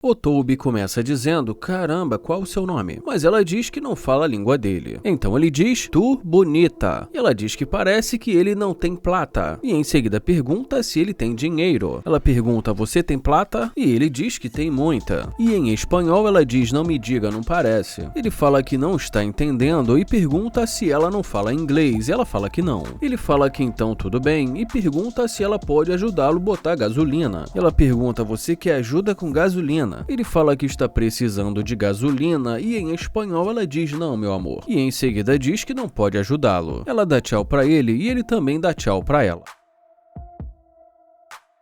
O Toby começa dizendo, caramba, qual o seu nome? Mas ela diz que não fala a língua dele. Então ele diz, tu bonita. E ela diz que parece que ele não tem plata. E em seguida pergunta se ele tem dinheiro. Ela pergunta, você tem plata? E ele diz que tem muita. E em espanhol ela diz, não me diga, não parece. Ele fala que não está entendendo e pergunta se ela não fala inglês. E ela fala que não. Ele fala que então tudo bem e pergunta se ela pode ajudá-lo a botar gasolina. Ela pergunta, você quer ajuda com gasolina? Ele fala que está precisando de gasolina e em espanhol ela diz não, meu amor. E em seguida diz que não pode ajudá-lo. Ela dá tchau pra ele e ele também dá tchau pra ela.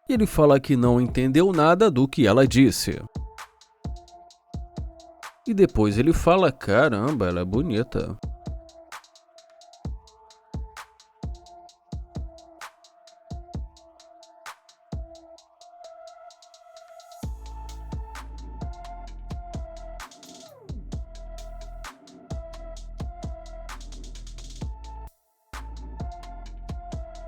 Ele fala que não entendeu nada do que ela disse. E depois ele fala, caramba, ela é bonita.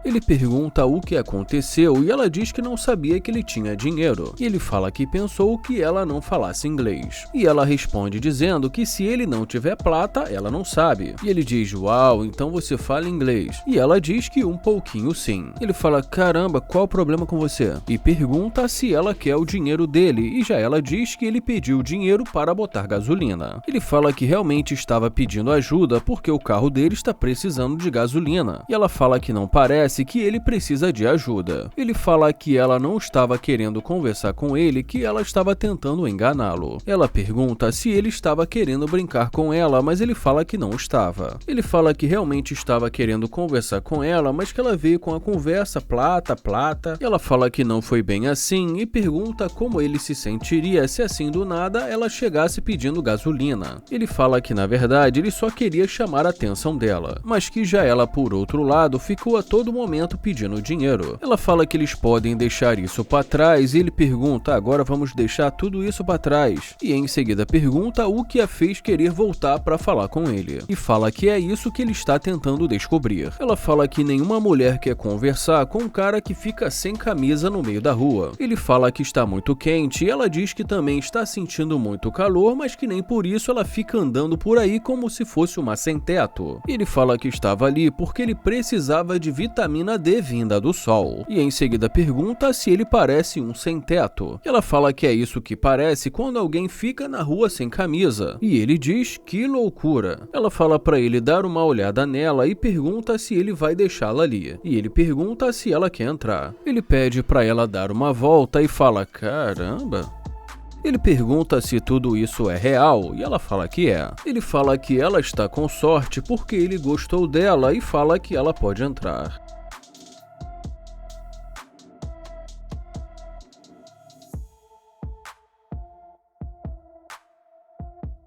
Ele pergunta o que aconteceu e ela diz que não sabia que ele tinha dinheiro. E ele fala que pensou que ela não falasse inglês. E ela responde dizendo que se ele não tiver plata, ela não sabe. E ele diz, uau, então você fala inglês. E ela diz que um pouquinho sim. Ele fala, caramba, qual o problema com você? E pergunta se ela quer o dinheiro dele. E já ela diz que ele pediu dinheiro para botar gasolina. Ele fala que realmente estava pedindo ajuda porque o carro dele está precisando de gasolina. E ela fala que não parece que ele precisa de ajuda. Ele fala que ela não estava querendo conversar com ele, que ela estava tentando enganá-lo. Ela pergunta se ele estava querendo brincar com ela, mas ele fala que não estava. Ele fala que realmente estava querendo conversar com ela, mas que ela veio com a conversa plata, plata. Ela fala que não foi bem assim e pergunta como ele se sentiria se assim do nada ela chegasse pedindo gasolina. Ele fala que na verdade ele só queria chamar a atenção dela, mas que já ela por outro lado ficou a todo momento pedindo dinheiro. Ela fala que eles podem deixar isso para trás e ele pergunta, agora vamos deixar tudo isso para trás. E em seguida pergunta o que a fez querer voltar para falar com ele. E fala que é isso que ele está tentando descobrir. Ela fala que nenhuma mulher quer conversar com um cara que fica sem camisa no meio da rua. Ele fala que está muito quente e ela diz que também está sentindo muito calor, mas que nem por isso ela fica andando por aí como se fosse uma sem-teto. Ele fala que estava ali porque ele precisava de vitamina D vinda do sol. E em seguida pergunta se ele parece um sem-teto. Ela fala que é isso que parece quando alguém fica na rua sem camisa. E ele diz, que loucura. Ela fala pra ele dar uma olhada nela e pergunta se ele vai deixá-la ali. E ele pergunta se ela quer entrar. Ele pede pra ela dar uma volta e fala, caramba. Ele pergunta se tudo isso é real e ela fala que é. Ele fala que ela está com sorte porque ele gostou dela e fala que ela pode entrar.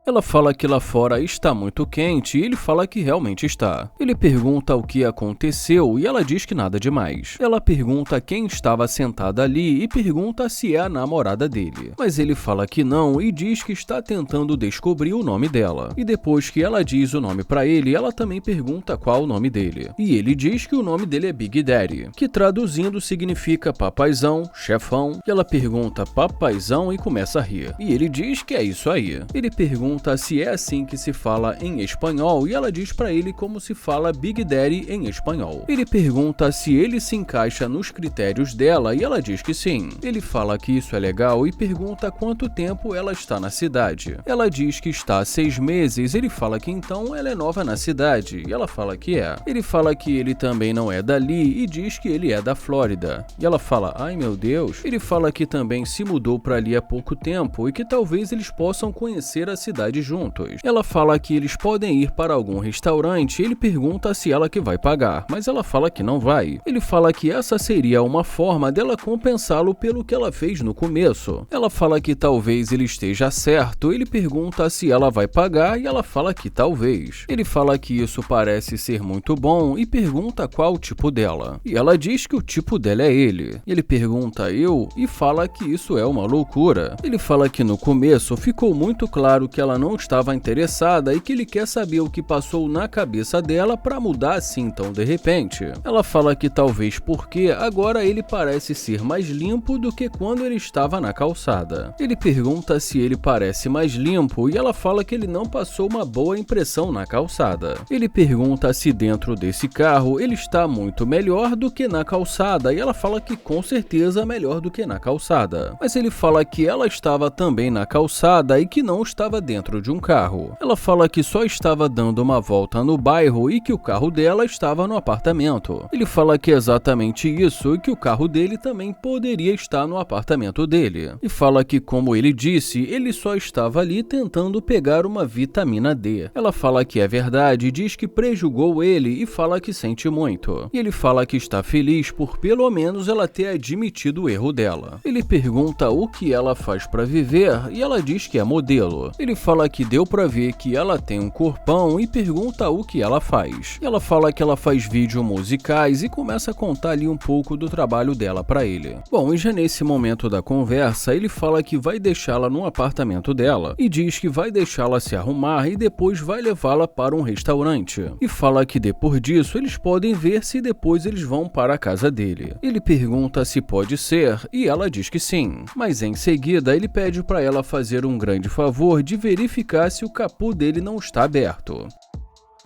Ela fala que lá fora está muito quente e ele fala que realmente está. Ele pergunta o que aconteceu e ela diz que nada demais. Ela pergunta quem estava sentada ali e pergunta se é a namorada dele. Mas ele fala que não e diz que está tentando descobrir o nome dela. E depois que ela diz o nome pra ele, ela também pergunta qual o nome dele. E ele diz que o nome dele é Big Daddy, que traduzindo significa papaizão, chefão. E ela pergunta papaizão e começa a rir. E ele diz que é isso aí. Ele pergunta se é assim que se fala em espanhol e ela diz pra ele como se fala Big Daddy em espanhol. Ele pergunta se ele se encaixa nos critérios dela e ela diz que sim. Ele fala que isso é legal e pergunta quanto tempo ela está na cidade. Ela diz que está há 6 meses, ele fala que então ela é nova na cidade e ela fala que é. Ele fala que ele também não é dali e diz que ele é da Flórida. E ela fala, ai meu Deus. Ele fala que também se mudou pra ali há pouco tempo e que talvez eles possam conhecer a cidade juntos. Ela fala que eles podem ir para algum restaurante e ele pergunta se ela que vai pagar, mas ela fala que não vai. Ele fala que essa seria uma forma dela compensá-lo pelo que ela fez no começo. Ela fala que talvez ele esteja certo, ele pergunta se ela vai pagar e ela fala que talvez. Ele fala que isso parece ser muito bom e pergunta qual o tipo dela. E ela diz que o tipo dela é ele. Ele pergunta eu e fala que isso é uma loucura. Ele fala que no começo ficou muito claro que ela ela não estava interessada e que ele quer saber o que passou na cabeça dela para mudar assim tão de repente. Ela fala que talvez porque agora ele parece ser mais limpo do que quando ele estava na calçada. Ele pergunta se ele parece mais limpo e ela fala que ele não passou uma boa impressão na calçada. Ele pergunta se dentro desse carro ele está muito melhor do que na calçada e ela fala que com certeza melhor do que na calçada. Mas ele fala que ela estava também na calçada e que não estava dentro de um carro. Ela fala que só estava dando uma volta no bairro e que o carro dela estava no apartamento. Ele fala que é exatamente isso e que o carro dele também poderia estar no apartamento dele. E fala que, como ele disse, ele só estava ali tentando pegar uma vitamina D. Ela fala que é verdade e diz que prejulgou ele e fala que sente muito. E ele fala que está feliz por pelo menos ela ter admitido o erro dela. Ele pergunta o que ela faz para viver e ela diz que é modelo. Ele fala que deu para ver que ela tem um corpão e pergunta o que ela faz. Ela fala que ela faz vídeos musicais e começa a contar ali um pouco do trabalho dela para ele. Bom, e já nesse momento da conversa, ele fala que vai deixá-la no apartamento dela e diz que vai deixá-la se arrumar e depois vai levá-la para um restaurante. E fala que depois disso eles podem ver se depois eles vão para a casa dele. Ele pergunta se pode ser e ela diz que sim, mas em seguida ele pede para ela fazer um grande favor de verificar se o capô dele não está aberto.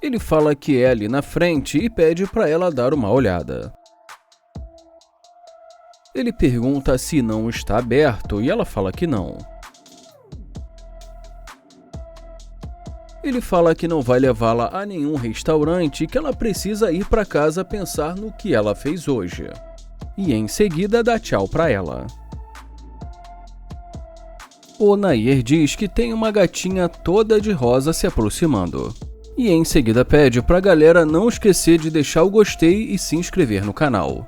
Ele fala que é ali na frente e pede para ela dar uma olhada. Ele pergunta se não está aberto e ela fala que não. Ele fala que não vai levá-la a nenhum restaurante e que ela precisa ir para casa pensar no que ela fez hoje. E em seguida dá tchau para ela. O Nair diz que tem uma gatinha toda de rosa se aproximando. E em seguida pede pra galera não esquecer de deixar o gostei e se inscrever no canal.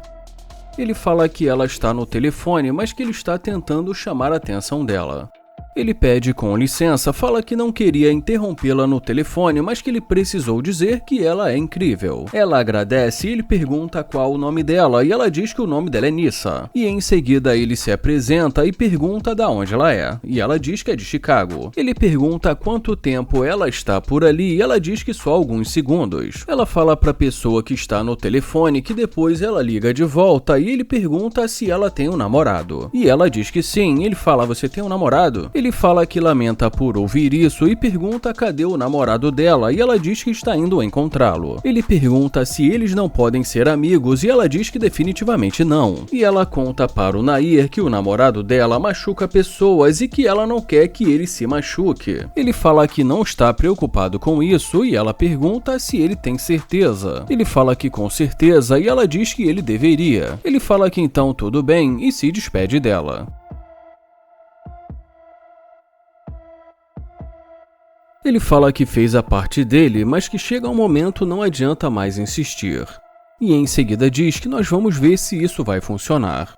Ele fala que ela está no telefone, mas que ele está tentando chamar a atenção dela. Ele pede com licença, fala que não queria interrompê-la no telefone, mas que ele precisou dizer que ela é incrível. Ela agradece e ele pergunta qual o nome dela e ela diz que o nome dela é Nissa. E em seguida ele se apresenta e pergunta de onde ela é. E ela diz que é de Chicago. Ele pergunta quanto tempo ela está por ali e ela diz que só alguns segundos. Ela fala para a pessoa que está no telefone que depois ela liga de volta e ele pergunta se ela tem um namorado. E ela diz que sim. Ele fala: você tem um namorado? Ele fala que lamenta por ouvir isso e pergunta cadê o namorado dela e ela diz que está indo encontrá-lo. Ele pergunta se eles não podem ser amigos e ela diz que definitivamente não. E ela conta para o Nair que o namorado dela machuca pessoas e que ela não quer que ele se machuque. Ele fala que não está preocupado com isso e ela pergunta se ele tem certeza. Ele fala que com certeza e ela diz que ele deveria. Ele fala que então tudo bem e se despede dela. Ele fala que fez a parte dele, mas que chega um momento não adianta mais insistir. E em seguida diz que nós vamos ver se isso vai funcionar.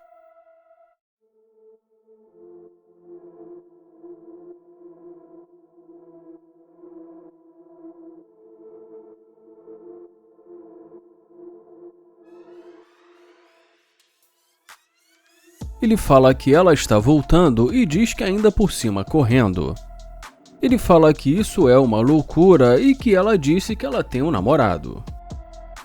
Ele fala que ela está voltando e diz que ainda por cima correndo. Ele fala que isso é uma loucura e que ela disse que ela tem um namorado.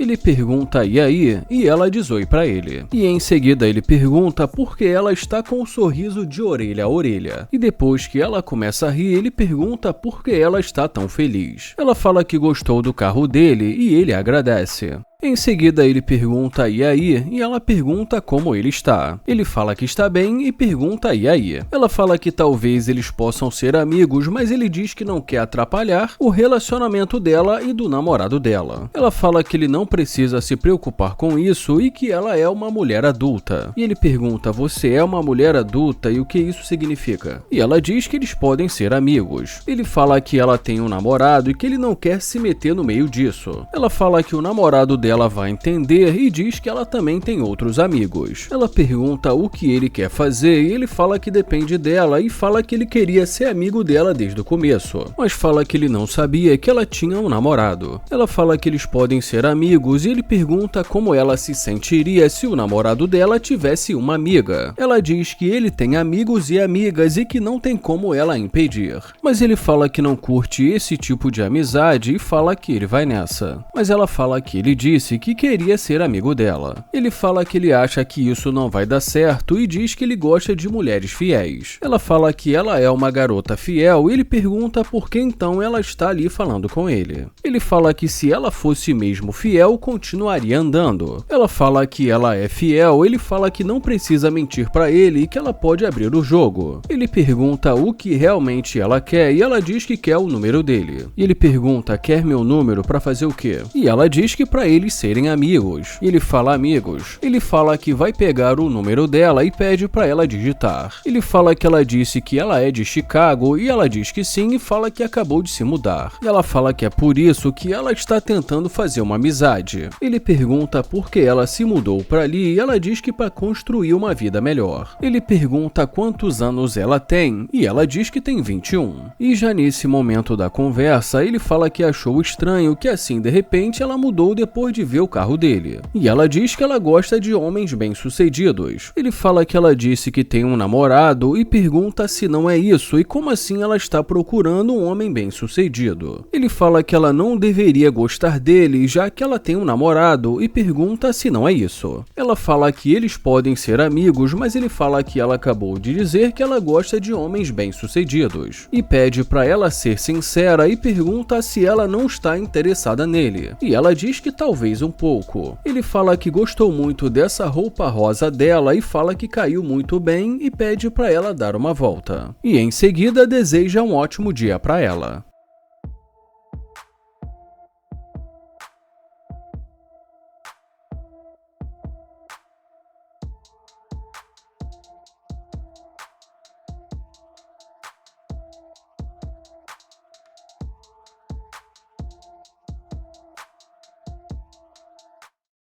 Ele pergunta e aí, e ela diz oi pra ele. E em seguida ele pergunta por que ela está com um sorriso de orelha a orelha. E depois que ela começa a rir, ele pergunta por que ela está tão feliz. Ela fala que gostou do carro dele e ele agradece. Em seguida ele pergunta e aí, e ela pergunta como ele está. Ele fala que está bem e pergunta e aí. Ela fala que talvez eles possam ser amigos, mas ele diz que não quer atrapalhar o relacionamento dela e do namorado dela. Ela fala que ele não precisa se preocupar com isso e que ela é uma mulher adulta. E ele pergunta: você é uma mulher adulta e o que isso significa? E ela diz que eles podem ser amigos. Ele fala que ela tem um namorado e que ele não quer se meter no meio disso. Ela fala que o namorado dela ela vai entender e diz que ela também tem outros amigos. Ela pergunta o que ele quer fazer e ele fala que depende dela e fala que ele queria ser amigo dela desde o começo, mas fala que ele não sabia que ela tinha um namorado. Ela fala que eles podem ser amigos e ele pergunta como ela se sentiria se o namorado dela tivesse uma amiga. Ela diz que ele tem amigos e amigas e que não tem como ela impedir, mas ele fala que não curte esse tipo de amizade e fala que ele vai nessa. Mas ela fala que ele disse que queria ser amigo dela. Ele fala que ele acha que isso não vai dar certo e diz que ele gosta de mulheres fiéis. Ela fala que ela é uma garota fiel e ele pergunta por que então ela está ali falando com ele. Ele fala que se ela fosse mesmo fiel, continuaria andando. Ela fala que ela é fiel, ele fala que não precisa mentir pra ele e que ela pode abrir o jogo. Ele pergunta o que realmente ela quer e ela diz que quer o número dele. E ele pergunta, quer meu número pra fazer o quê? E ela diz que pra eles serem amigos. Ele fala amigos. Ele fala que vai pegar o número dela e pede pra ela digitar. Ele fala que ela disse que ela é de Chicago e ela diz que sim e fala que acabou de se mudar. E ela fala que é por isso que ela está tentando fazer uma amizade. Ele pergunta por que ela se mudou pra ali e ela diz que para construir uma vida melhor. Ele pergunta quantos anos ela tem e ela diz que tem 21. E já nesse momento da conversa, ele fala que achou estranho que assim de repente ela mudou depois de ver o carro dele. E ela diz que ela gosta de homens bem-sucedidos. Ele fala que ela disse que tem um namorado e pergunta se não é isso e como assim ela está procurando um homem bem-sucedido. Ele fala que ela não deveria gostar dele já que ela tem um namorado e pergunta se não é isso. Ela fala que eles podem ser amigos, mas ele fala que ela acabou de dizer que ela gosta de homens bem-sucedidos e pede para ela ser sincera e pergunta se ela não está interessada nele. E ela diz que talvez um pouco. Ele fala que gostou muito dessa roupa rosa dela e fala que caiu muito bem e pede para ela dar uma volta. E em seguida deseja um ótimo dia para ela.